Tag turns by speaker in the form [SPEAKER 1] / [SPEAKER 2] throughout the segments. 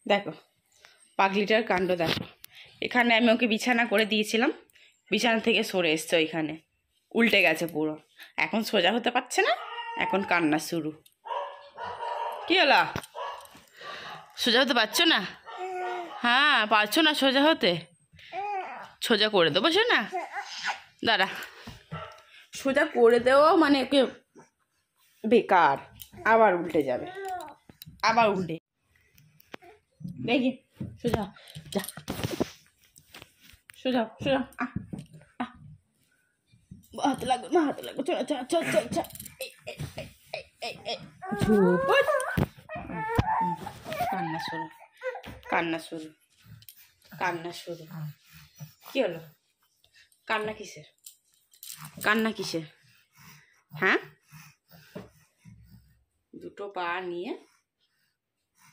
[SPEAKER 1] দেখো পাগলিটার কাণ্ড দেখো। এখানে আমি ওকে বিছানা করে দিয়েছিলাম, বিছানা থেকে সরে এসছে, ওইখানে উল্টে গেছে পুরো। এখন সোজা হতে পারছে না, এখন কান্না শুরু। কি হলো, সোজা হতে পারছো না? হ্যাঁ পারছো না সোজা হতে? সোজা করে দেবো না, দাঁড়া। সোজা করে দেওয়া মানে ওকে বেকার, আবার উল্টে যাবে, আবার উল্টে। দেখি সোজা যা, সোজা সোজা। হাতে লাগবে, মা হাতে লাগবে, চল চল চল চল চল। কান্না শুরু, কান্না শুরু, কান্না শুরু। কি হলো, কান্না কিসের, কান্না কিসের? হ্যাঁ, দুটো পা নিয়ে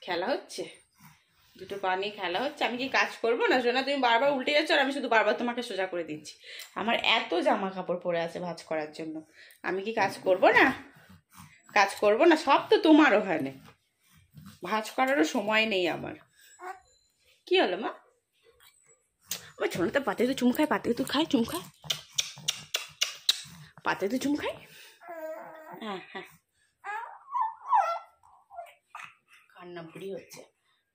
[SPEAKER 1] খেলা হচ্ছে, দুটো পা নিয়ে খেলা হচ্ছে। আমি কি কাজ করবো না সোনা? তুমি বারবার উল্টে যাচ্ছ আর আমি শুধু বারবার তোমাকে সোজা করে দিচ্ছি। আমার এত জামা কাপড় পরে আছে ভাঁজ করার জন্য, আমি কি কাজ করবো না? কাজ করবো না? সব তো তোমার ওখানে, ভাঁজ করারও সময় নেই আমার। কি হলো মা? আমার ছোনা তো পাতে তো চুম খায়, পাতে তো খায়, চুম খায়, পাতে তো চুম খায়। হ্যাঁ হ্যাঁ, কান্না বুড়ি হচ্ছে।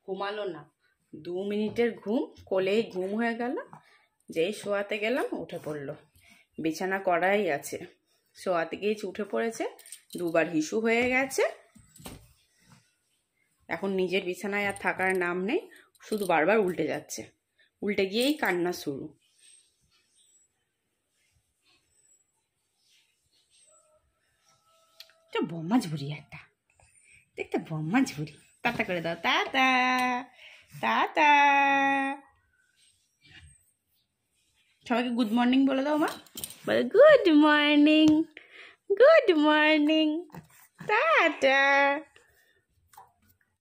[SPEAKER 1] ঘুমালো না, 2 মিনিটের ঘুম, কোলেই ঘুম হয়ে গেল। যেই শোয়াতে গেলাম উঠে পড়লো, বিছানা করাই আছে, শোয়াতে গিয়ে উঠে পড়েছে, 2বার হিসু হয়ে গেছে। এখন নিজের বিছানায় আর থাকার নাম নেই, শুধু বারবার উল্টে যাচ্ছে, উল্টে গিয়েই কান্না শুরু। বম্মাজ বুড়ি একটা, দেখতে বম্মাজ বুড়ি। টাটা করে দাও, টাটা টাটা। সবাইকে গুড মর্নিং বলে দাও মা, বলে good morning, good morning, tata.